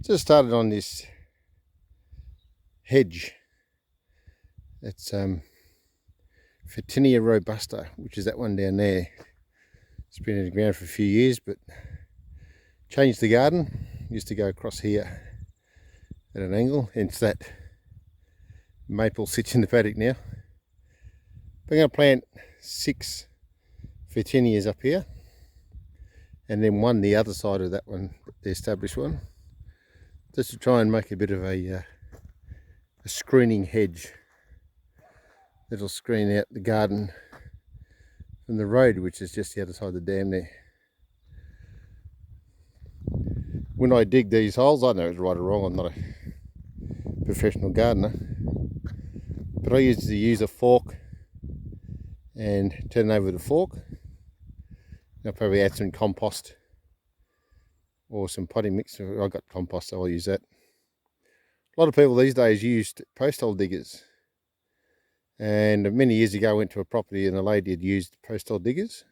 Just started on this hedge. It's Photinia Robusta, which is that one down there. It's been in the ground for a few years, but changed the garden. Used to go across here at an angle, hence that maple sits in the paddock now. We're going to plant 6 Photinias up here, and then one the other side of that one, the established one, just to try and make a bit of a screening hedge that'll screen out the garden from the road, which is just the other side of the dam there. When I dig these holes, I know it's right or wrong, I'm not a professional gardener, but I used to use a fork and turn it over with a fork. I'll probably add some compost or some potting mix. I got compost, so I'll use that. A lot of people these days use post hole diggers, and many years ago I went to a property and a lady had used post hole diggers.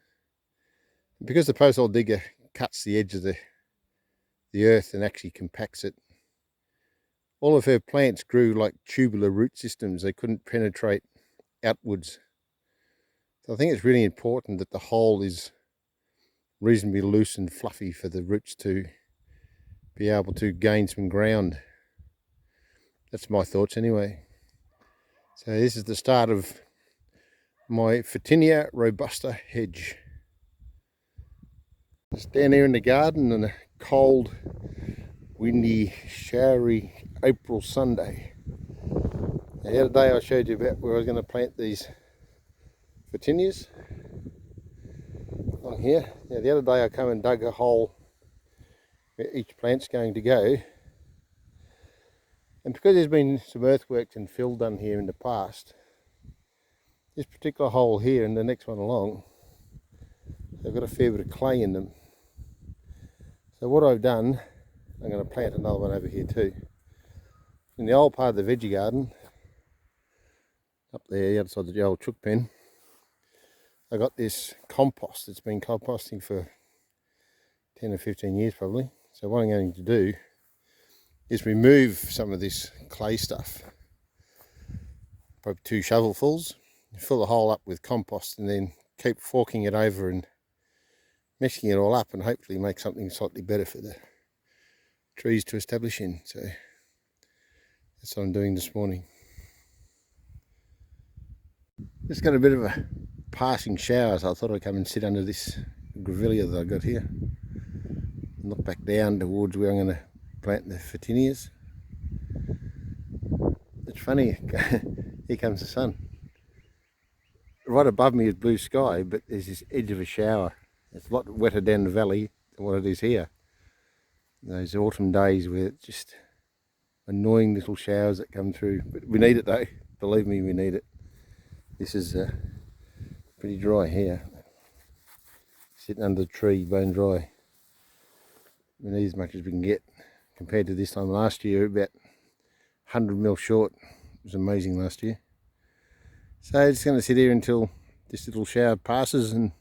Because the post hole digger cuts the edge of the earth and actually compacts it, all of her plants grew like tubular root systems. They couldn't penetrate outwards. So I think it's really important that the hole is reasonably loose and fluffy for the roots to be able to gain some ground. That's my thoughts anyway. So this is the start of my Photinia Robusta hedge. Just down here in the garden on a cold, windy, showery April Sunday. Now, the other day I showed you about where I was going to plant these Photinias along here. Now the other day I come and dug a hole where each plant's going to go, and because there's been some earthworks and fill done here in the past, this particular hole here and the next one along, they've got a fair bit of clay in them. So what I've done, I'm going to plant another one over here too. In the old part of the veggie garden, up there, the other side of the old chook pen, I got this compost that's been composting for 10 or 15 years probably. So what I'm going to do is remove some of this clay stuff, probably 2 shovelfuls, fill the hole up with compost, and then keep forking it over and meshing it all up, and hopefully make something slightly better for the trees to establish in. So that's what I'm doing this morning. Just got a bit of a passing shower, so I thought I'd come and sit under this grevillea that I got here and look back down towards where I'm going to plant the Photinias. It's funny, here comes the sun. Right above me is blue sky, but there's this edge of a shower. It's a lot wetter down the valley than what it is here. Those autumn days where it's just annoying little showers that come through, but we need it though, believe me, we need it. This is pretty dry here, sitting under the tree, bone dry. We need as much as we can get. Compared to this time last year, about 100 mil short. It was amazing last year. So I'm just going to sit here until this little shower passes and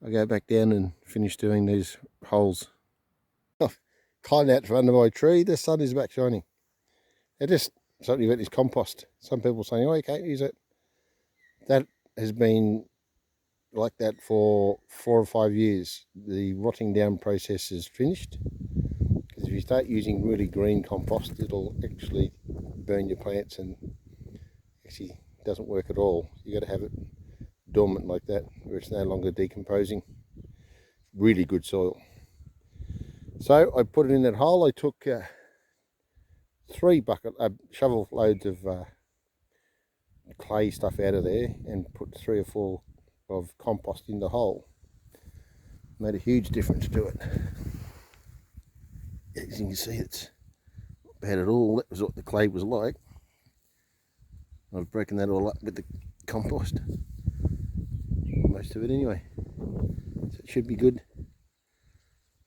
I go back down and finish doing these holes. I've climbed out from under my tree. The sun is back shining. Now just something about this compost. Some people saying, oh, you can't use it. That has been like that for 4 or 5 years. The rotting down process is finished. Because if you start using really green compost, it'll actually burn your plants and actually doesn't work at all. You got to have it dormant like that, where it's no longer decomposing. Really good soil. So I put it in that hole. I took 3 shovel loads of clay stuff out of there and put 3 or 4 of compost in the hole. Made a huge difference to it. As you can see, it's not bad at all. That was what the clay was like. I've broken that all up with the compost. Most of it anyway. So it should be good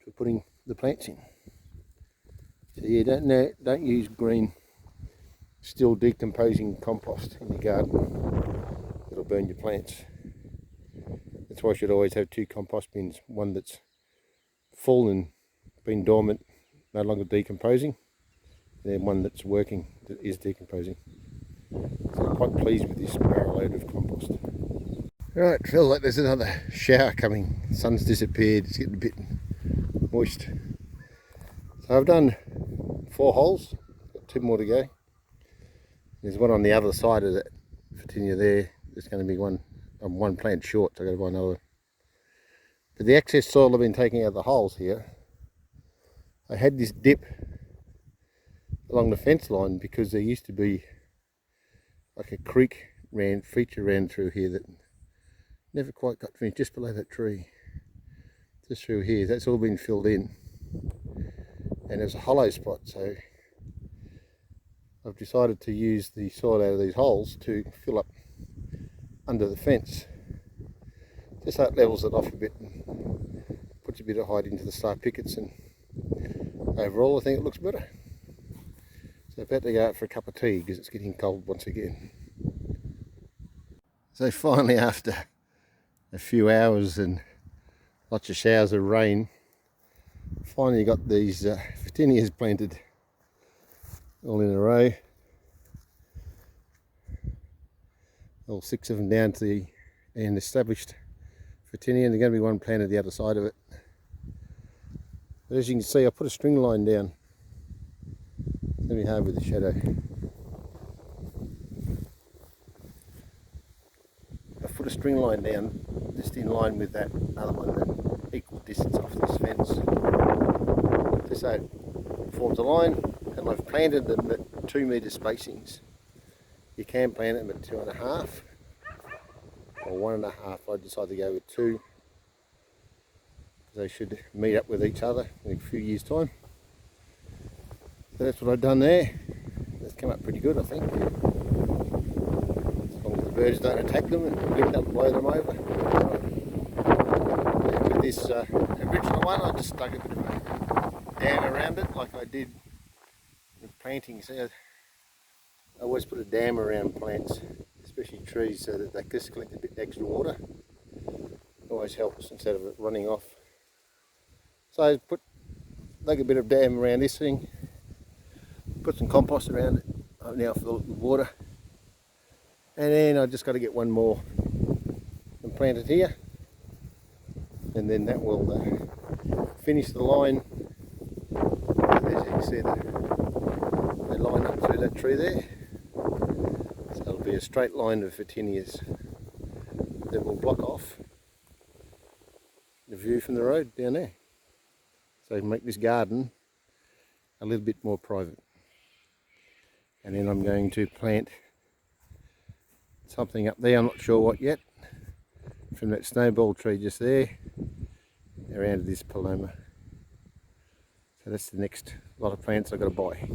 for putting the plants in. So yeah, don't use green, still decomposing compost in your garden. It'll burn your plants. That's why you should always have 2 compost bins. One that's full and been dormant no longer decomposing, and then one that's working that is decomposing. So I'm quite pleased with this barrel load of compost. Right, feel like there's another shower coming. The sun's disappeared, it's getting a bit moist. So I've done 4 holes, got 2 more to go. There's one on the other side of that Photinia there. There's going to be one, I'm 1 plant short, so I've got to buy another one. But the excess soil I've been taking out of the holes here, I had this dip along the fence line because there used to be like a creek feature ran through here that never quite got finished, just below that tree. Just through here, that's all been filled in. And there's a hollow spot, so I've decided to use the soil out of these holes to fill up under the fence. Just so it levels it off a bit and puts a bit of height into the star pickets, and overall I think it looks better. So about to go out for a cup of tea because it's getting cold once again. So finally, after a few hours and lots of showers of rain, finally got these Photinias planted all in a row. All 6 of them down to an established Photinia, and there's going to be one planted the other side of it. But as you can see, I put a string line down. It's going to be hard with the shadow. I've put a string line down just in line with that other one, that equal distance off this fence. Just so it forms a line, and I've planted them at 2 metre spacings. You can plant them at 2.5 or 1.5. I decided to go with 2 because they should meet up with each other in a few years' time. So that's what I've done there. It's come up pretty good, I think. As long as the birds don't attack them and wind don't blow them over. And with this original one, I just stuck a bit of a dam around it like I did with planting. See, I always put a dam around plants, especially trees, so that they just collect a bit extra water. It always helps instead of it running off. So I like a bit of dam around this thing, put some compost around it. I've now filled it with water, and then I just got to get one more and plant it here, and then that will finish the line. As you can see, they line up through that tree there. So it'll be a straight line of Photinias that will block off the view from the road down there. So make this garden a little bit more private. And then I'm going to plant something up there, I'm not sure what yet, from that snowball tree just there, around to this paloma. So that's the next lot of plants I've got to buy.